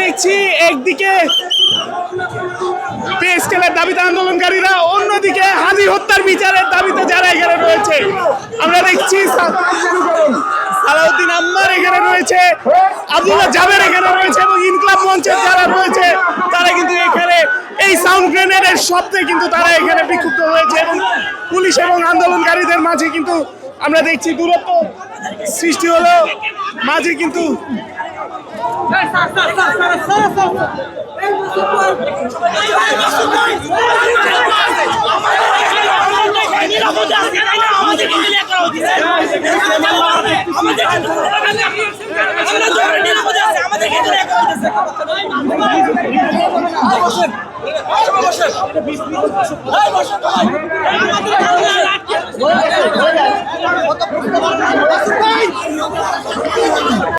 দেখছি একদিকে পে স্কেলের দাবিতে আন্দোলনকারীরা, অন্যদিকে হাদি হত্যার বিচারের দাবিতে যারা এখানে রয়েছে। আমরা দেখছি সালাউদ্দিন আম্মার এখানে রয়েছে, আব্দুল্লাহ জাবের এখানে রয়েছে এবং ইনকলাব মঞ্চের যারা রয়েছে তারা কিন্তু এখানে এই সাউন্ড গ্রেনেডের শব্দে কিন্তু তারা এখানে বিক্ষুব্ধ হয়েছে এবং পুলিশ এবং আন্দোলনকারীদের মাঝে কিন্তু আমরা দেখছি দূরত্ব সৃষ্টি হলো, মাঝে কিন্তু